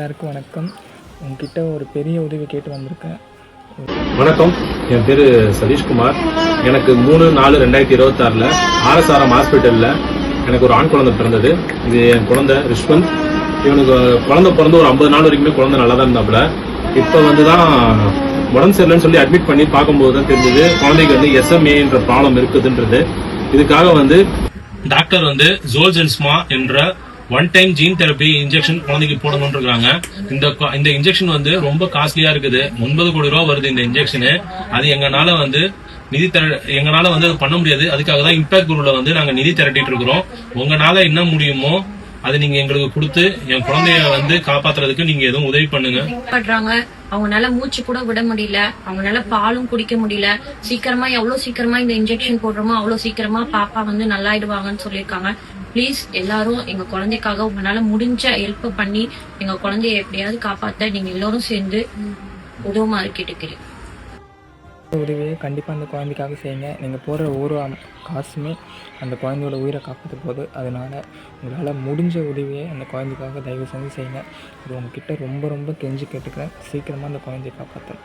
எல்லாருக்கும் வணக்கம். உங்ககிட்ட ஒரு பெரிய உதவி கேட்டு வந்திருக்கேன். வணக்கம், என் பேர் சதீஷ்குமார். எனக்கு 3/4/2026 ஆர்எஸ்ஆர்எம் ஹாஸ்பிட்டலில் எனக்கு ஒரு ஆண் குழந்தை பிறந்தது. இது என் குழந்தை ரிஷ்வந்த். இவனுக்கு குழந்தை பிறந்து ஒரு 50 நாள் வரைக்குமே குழந்தை நல்லா தான் இருந்தாப்புல. இப்போ தான் உடம்பு சரியில்லைன்னு சொல்லி அட்மிட் பண்ணி பார்க்கும்போது தான் தெரிஞ்சது குழந்தைக்கு எஸ்எம்ஏன்ற ப்ராப்ளம் இருக்குதுன்றது. இதுக்காக டாக்டர் ஜோல்ஜென்ஸ்மா என்ற one time gene therapy injection குழந்தைக்கு போடணும்னு இருக்காங்க. இந்த இன்ஜெக்ஷன் ரொம்ப காஸ்ட்லியா இருக்குது. 9 கோடி ரூபா வருது இந்த இன்ஜெக்ஷன். அது எங்களால எங்களால அது பண்ண முடியாது. அதுக்காக தான் இம்பாக்ட் குரூப்ல நாங்க நிதி திரட்டிட்டு இருக்கிறோம். உங்களால என்ன முடியுமோ அது நீங்க எங்களுக்கு கொடுத்து என் குழந்தைய காப்பாத்துறதுக்கு நீங்க எதுவும் உதவி பண்ணுங்க. அவங்களால மூச்சு கூட விட முடியல, அவங்களால பாலும் குடிக்க முடியல. சீக்கிரமா எவ்வளவு சீக்கிரமா இந்த இன்ஜெக்ஷன் போடுறோமோ அவ்வளவு சீக்கிரமா பாப்பா நல்லாயிடுவாங்கன்னு சொல்லியிருக்காங்க. பிளீஸ் எல்லாரும் எங்க குழந்தைக்காக உங்களால முடிஞ்ச ஹெல்ப் பண்ணி எங்க குழந்தைய எப்படியாவது காப்பாத்த நீங்க எல்லாரும் சேர்ந்து உதவுமாறு கேட்டுக்கிறேன். உதவியை கண்டிப்பாக அந்த குழந்தைக்காக செய்யுங்க. நீங்கள் போடுற ஒவ்வொரு காசுமே அந்த குழந்தையோட உயிரை காப்பாற்ற போகுது. அதனால் உங்களால் முடிஞ்ச உதவியை அந்த குழந்தைக்காக தயவு செஞ்சு செய்யுங்க. இது உங்ககிட்ட ரொம்ப கெஞ்சி கேட்டுக்கிறேன். சீக்கிரமாக அந்த குழந்தையை காப்பாற்றணும்.